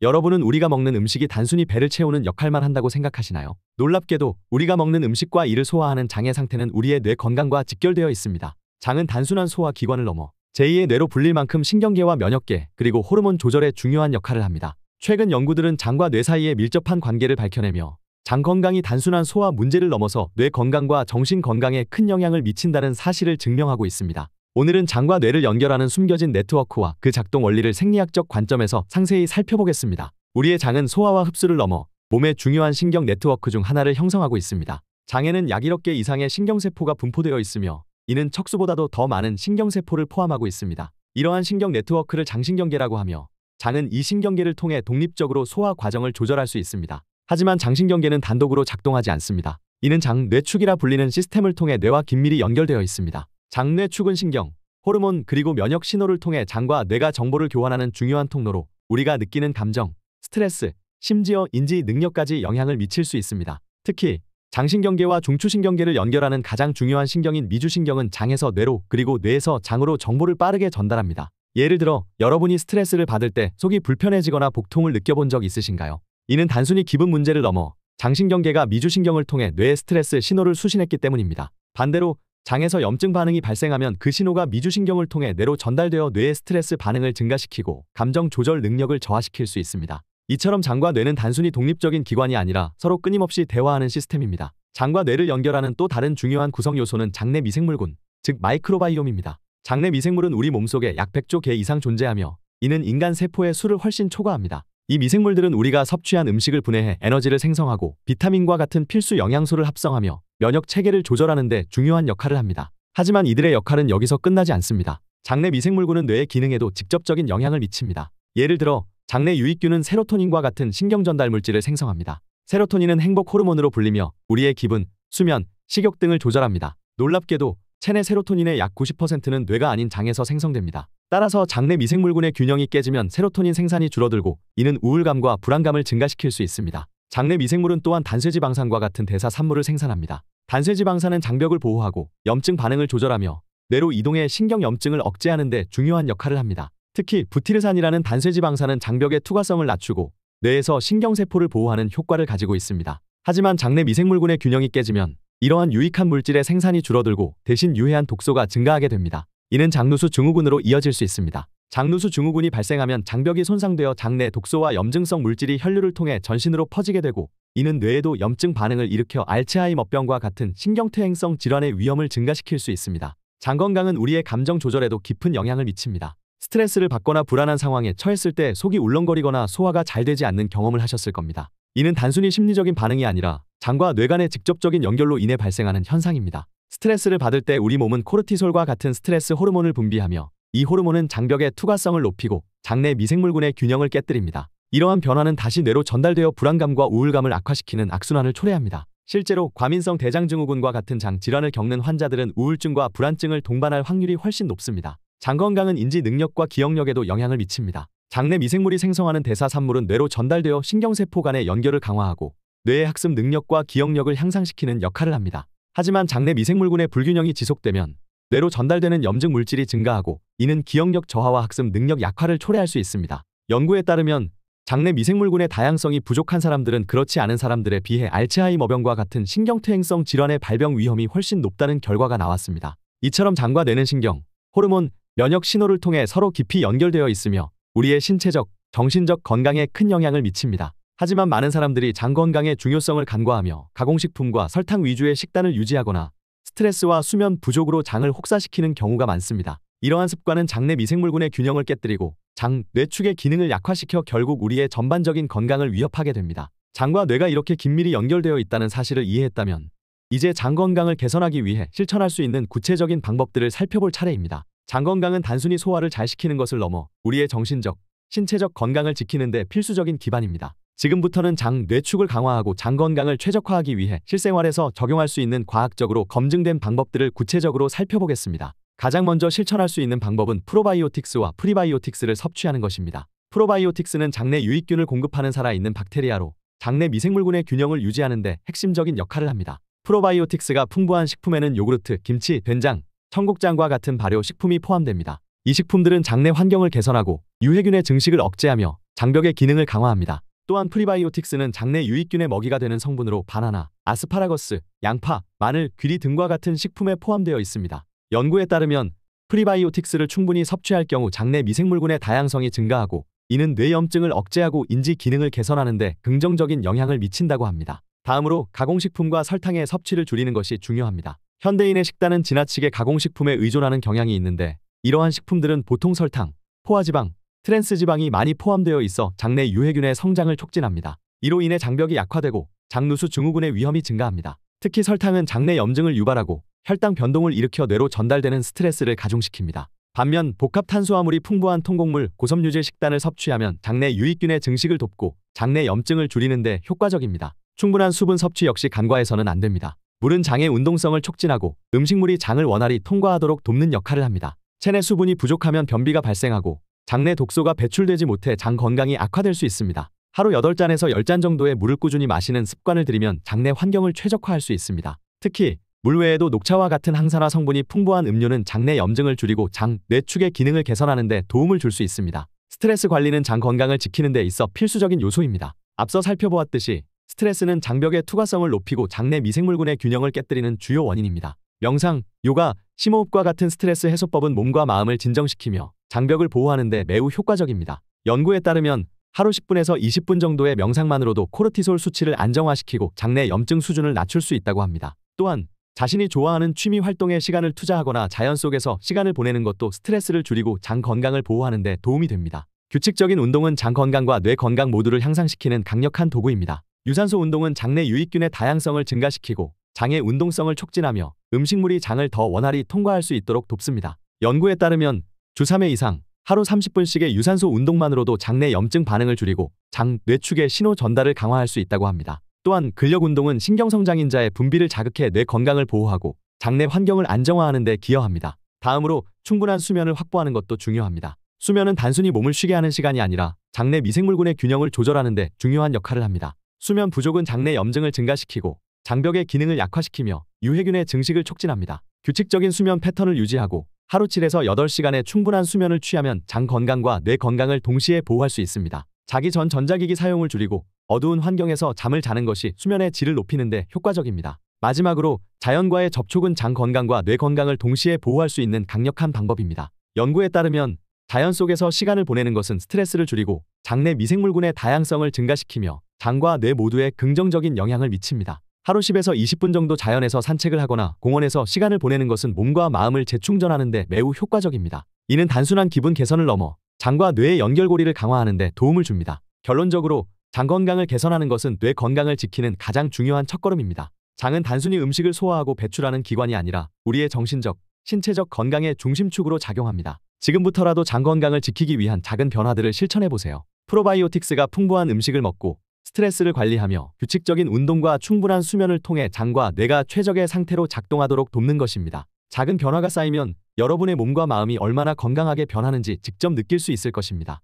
여러분은 우리가 먹는 음식이 단순히 배를 채우는 역할만 한다고 생각하시나요? 놀랍게도 우리가 먹는 음식과 이를 소화하는 장의 상태는 우리의 뇌 건강과 직결되어 있습니다. 장은 단순한 소화 기관을 넘어 제2의 뇌로 불릴 만큼 신경계와 면역계, 그리고 호르몬 조절에 중요한 역할을 합니다. 최근 연구들은 장과 뇌 사이의 밀접한 관계를 밝혀내며 장 건강이 단순한 소화 문제를 넘어서 뇌 건강과 정신 건강에 큰 영향을 미친다는 사실을 증명하고 있습니다. 오늘은 장과 뇌를 연결하는 숨겨진 네트워크와 그 작동 원리를 생리학적 관점에서 상세히 살펴보겠습니다. 우리의 장은 소화와 흡수를 넘어 몸의 중요한 신경 네트워크 중 하나를 형성하고 있습니다. 장에는 약 1억 개 이상의 신경세포가 분포되어 있으며 이는 척수보다도 더 많은 신경세포를 포함하고 있습니다. 이러한 신경 네트워크를 장신경계라고 하며 장은 이 신경계를 통해 독립적으로 소화 과정을 조절할 수 있습니다. 하지만 장신경계는 단독으로 작동하지 않습니다. 이는 장뇌축이라 불리는 시스템을 통해 뇌와 긴밀히 연결되어 있습니다. 장뇌축은 신경, 호르몬 그리고 면역 신호를 통해 장과 뇌가 정보를 교환하는 중요한 통로로 우리가 느끼는 감정, 스트레스, 심지어 인지 능력까지 영향을 미칠 수 있습니다. 특히 장신경계와 중추신경계를 연결하는 가장 중요한 신경인 미주신경은 장에서 뇌로 그리고 뇌에서 장으로 정보를 빠르게 전달합니다. 예를 들어 여러분이 스트레스를 받을 때 속이 불편해지거나 복통을 느껴본 적 있으신가요? 이는 단순히 기분 문제를 넘어 장신경계가 미주신경을 통해 뇌에 스트레스 신호를 수신했기 때문입니다. 반대로 장에서 염증 반응이 발생하면 그 신호가 미주신경을 통해 뇌로 전달되어 뇌의 스트레스 반응을 증가시키고 감정 조절 능력을 저하시킬 수 있습니다. 이처럼 장과 뇌는 단순히 독립적인 기관이 아니라 서로 끊임없이 대화하는 시스템입니다. 장과 뇌를 연결하는 또 다른 중요한 구성 요소는 장내 미생물군, 즉 마이크로바이옴입니다. 장내 미생물은 우리 몸속에 약 100조 개 이상 존재하며 이는 인간 세포의 수를 훨씬 초과합니다. 이 미생물들은 우리가 섭취한 음식을 분해해 에너지를 생성하고 비타민과 같은 필수 영양소를 합성하며 면역 체계를 조절하는 데 중요한 역할을 합니다. 하지만 이들의 역할은 여기서 끝나지 않습니다. 장내 미생물군은 뇌의 기능에도 직접적인 영향을 미칩니다. 예를 들어 장내 유익균은 세로토닌과 같은 신경 전달 물질을 생성합니다. 세로토닌은 행복 호르몬으로 불리며 우리의 기분, 수면, 식욕 등을 조절합니다. 놀랍게도 체내 세로토닌의 약 90%는 뇌가 아닌 장에서 생성됩니다. 따라서 장내 미생물군의 균형이 깨지면 세로토닌 생산이 줄어들고 이는 우울감과 불안감을 증가시킬 수 있습니다. 장내 미생물은 또한 단쇠지방산과 같은 대사 산물을 생산합니다. 단쇠지방산은 장벽을 보호하고 염증 반응을 조절하며 뇌로 이동해 신경염증을 억제하는 데 중요한 역할을 합니다. 특히 부티르산이라는 단쇠지방산은 장벽의 투과성을 낮추고 뇌에서 신경세포를 보호하는 효과를 가지고 있습니다. 하지만 장내 미생물군의 균형이 깨지면 이러한 유익한 물질의 생산이 줄어들고 대신 유해한 독소가 증가하게 됩니다. 이는 장누수 증후군으로 이어질 수 있습니다. 장누수 증후군이 발생하면 장벽이 손상되어 장내 독소와 염증성 물질이 혈류를 통해 전신으로 퍼지게 되고 이는 뇌에도 염증 반응을 일으켜 알츠하이머병과 같은 신경퇴행성 질환의 위험을 증가시킬 수 있습니다. 장 건강은 우리의 감정 조절에도 깊은 영향을 미칩니다. 스트레스를 받거나 불안한 상황에 처했을 때 속이 울렁거리거나 소화가 잘 되지 않는 경험을 하셨을 겁니다. 이는 단순히 심리적인 반응이 아니라 장과 뇌 간의 직접적인 연결로 인해 발생하는 현상입니다. 스트레스를 받을 때 우리 몸은 코르티솔과 같은 스트레스 호르몬을 분비하며 이 호르몬은 장벽의 투과성을 높이고 장내 미생물군의 균형을 깨뜨립니다. 이러한 변화는 다시 뇌로 전달되어 불안감과 우울감을 악화시키는 악순환을 초래합니다. 실제로 과민성 대장증후군과 같은 장 질환을 겪는 환자들은 우울증과 불안증을 동반할 확률이 훨씬 높습니다. 장 건강은 인지 능력과 기억력에도 영향을 미칩니다. 장내 미생물이 생성하는 대사산물은 뇌로 전달되어 신경세포 간의 연결을 강화하고 뇌의 학습 능력과 기억력을 향상시키는 역할을 합니다. 하지만 장내 미생물군의 불균형이 지속되면 뇌로 전달되는 염증 물질이 증가하고 이는 기억력 저하와 학습 능력 약화를 초래할 수 있습니다. 연구에 따르면 장내 미생물군의 다양성이 부족한 사람들은 그렇지 않은 사람들에 비해 알츠하이머병과 같은 신경퇴행성 질환의 발병 위험이 훨씬 높다는 결과가 나왔습니다. 이처럼 장과 뇌는 신경, 호르몬, 면역 신호를 통해 서로 깊이 연결되어 있으며 우리의 신체적, 정신적 건강에 큰 영향을 미칩니다. 하지만 많은 사람들이 장 건강의 중요성을 간과하며 가공식품과 설탕 위주의 식단을 유지하거나 스트레스와 수면 부족으로 장을 혹사시키는 경우가 많습니다. 이러한 습관은 장내 미생물군의 균형을 깨뜨리고 장, 뇌축의 기능을 약화시켜 결국 우리의 전반적인 건강을 위협하게 됩니다. 장과 뇌가 이렇게 긴밀히 연결되어 있다는 사실을 이해했다면 이제 장 건강을 개선하기 위해 실천할 수 있는 구체적인 방법들을 살펴볼 차례입니다. 장 건강은 단순히 소화를 잘 시키는 것을 넘어 우리의 정신적, 신체적 건강을 지키는 데 필수적인 기반입니다. 지금부터는 장, 뇌축을 강화하고 장 건강을 최적화하기 위해 실생활에서 적용할 수 있는 과학적으로 검증된 방법들을 구체적으로 살펴보겠습니다. 가장 먼저 실천할 수 있는 방법은 프로바이오틱스와 프리바이오틱스를 섭취하는 것입니다. 프로바이오틱스는 장내 유익균을 공급하는 살아있는 박테리아로 장내 미생물군의 균형을 유지하는 데 핵심적인 역할을 합니다. 프로바이오틱스가 풍부한 식품에는 요구르트, 김치, 된장, 청국장과 같은 발효 식품이 포함됩니다. 이 식품들은 장내 환경을 개선하고 유해균의 증식을 억제하며 장벽의 기능을 강화합니다. 또한 프리바이오틱스는 장내 유익균의 먹이가 되는 성분으로 바나나, 아스파라거스, 양파, 마늘, 귀리 등과 같은 식품에 포함되어 있습니다. 연구에 따르면 프리바이오틱스를 충분히 섭취할 경우 장내 미생물군의 다양성이 증가하고 이는 뇌염증을 억제하고 인지 기능을 개선하는 데 긍정적인 영향을 미친다고 합니다. 다음으로 가공식품과 설탕의 섭취를 줄이는 것이 중요합니다. 현대인의 식단은 지나치게 가공식품에 의존하는 경향이 있는데 이러한 식품들은 보통 설탕, 포화지방, 트랜스지방이 많이 포함되어 있어 장내 유해균의 성장을 촉진합니다. 이로 인해 장벽이 약화되고 장누수 증후군의 위험이 증가합니다. 특히 설탕은 장내 염증을 유발하고 혈당 변동을 일으켜 뇌로 전달되는 스트레스를 가중시킵니다. 반면 복합 탄수화물이 풍부한 통곡물, 고섬유질 식단을 섭취하면 장내 유익균의 증식을 돕고 장내 염증을 줄이는 데 효과적입니다. 충분한 수분 섭취 역시 간과해서는 안 됩니다. 물은 장의 운동성을 촉진하고 음식물이 장을 원활히 통과하도록 돕는 역할을 합니다. 체내 수분이 부족하면 변비가 발생하고 장내 독소가 배출되지 못해 장 건강이 악화될 수 있습니다. 하루 8잔에서 10잔 정도의 물을 꾸준히 마시는 습관을 들이면 장내 환경을 최적화할 수 있습니다. 특히 물 외에도 녹차와 같은 항산화 성분이 풍부한 음료는 장내 염증을 줄이고 장, 뇌축의 기능을 개선하는 데 도움을 줄 수 있습니다. 스트레스 관리는 장 건강을 지키는 데 있어 필수적인 요소입니다. 앞서 살펴보았듯이 스트레스는 장벽의 투과성을 높이고 장내 미생물군의 균형을 깨뜨리는 주요 원인입니다. 명상, 요가, 심호흡과 같은 스트레스 해소법은 몸과 마음을 진정시키며 장벽을 보호하는 데 매우 효과적입니다. 연구에 따르면 하루 10분에서 20분 정도의 명상만으로도 코르티솔 수치를 안정화시키고 장내 염증 수준을 낮출 수 있다고 합니다. 또한 자신이 좋아하는 취미 활동에 시간을 투자하거나 자연 속에서 시간을 보내는 것도 스트레스를 줄이고 장 건강을 보호하는 데 도움이 됩니다. 규칙적인 운동은 장 건강과 뇌 건강 모두를 향상시키는 강력한 도구입니다. 유산소 운동은 장내 유익균의 다양성을 증가시키고 장의 운동성을 촉진하며 음식물이 장을 더 원활히 통과할 수 있도록 돕습니다. 연구에 따르면 주 3회 이상 하루 30분씩의 유산소 운동만으로도 장내 염증 반응을 줄이고 장, 뇌축의 신호 전달을 강화할 수 있다고 합니다. 또한 근력 운동은 신경성장인자의 분비를 자극해 뇌 건강을 보호하고 장내 환경을 안정화하는 데 기여합니다. 다음으로 충분한 수면을 확보하는 것도 중요합니다. 수면은 단순히 몸을 쉬게 하는 시간이 아니라 장내 미생물군의 균형을 조절하는 데 중요한 역할을 합니다. 수면 부족은 장내 염증을 증가시키고 장벽의 기능을 약화시키며 유해균의 증식을 촉진합니다. 규칙적인 수면 패턴을 유지하고 하루 7에서 8시간의 충분한 수면을 취하면 장 건강과 뇌 건강을 동시에 보호할 수 있습니다. 자기 전 전자기기 사용을 줄이고 어두운 환경에서 잠을 자는 것이 수면의 질을 높이는 데 효과적입니다. 마지막으로 자연과의 접촉은 장 건강과 뇌 건강을 동시에 보호할 수 있는 강력한 방법입니다. 연구에 따르면 자연 속에서 시간을 보내는 것은 스트레스를 줄이고 장내 미생물군의 다양성을 증가시키며 장과 뇌 모두에 긍정적인 영향을 미칩니다. 하루 10에서 20분 정도 자연에서 산책을 하거나 공원에서 시간을 보내는 것은 몸과 마음을 재충전하는 데 매우 효과적입니다. 이는 단순한 기분 개선을 넘어 장과 뇌의 연결고리를 강화하는 데 도움을 줍니다. 결론적으로 장 건강을 개선하는 것은 뇌 건강을 지키는 가장 중요한 첫걸음입니다. 장은 단순히 음식을 소화하고 배출하는 기관이 아니라 우리의 정신적, 신체적 건강의 중심축으로 작용합니다. 지금부터라도 장 건강을 지키기 위한 작은 변화들을 실천해보세요. 프로바이오틱스가 풍부한 음식을 먹고 스트레스를 관리하며 규칙적인 운동과 충분한 수면을 통해 장과 뇌가 최적의 상태로 작동하도록 돕는 것입니다. 작은 변화가 쌓이면 여러분의 몸과 마음이 얼마나 건강하게 변하는지 직접 느낄 수 있을 것입니다.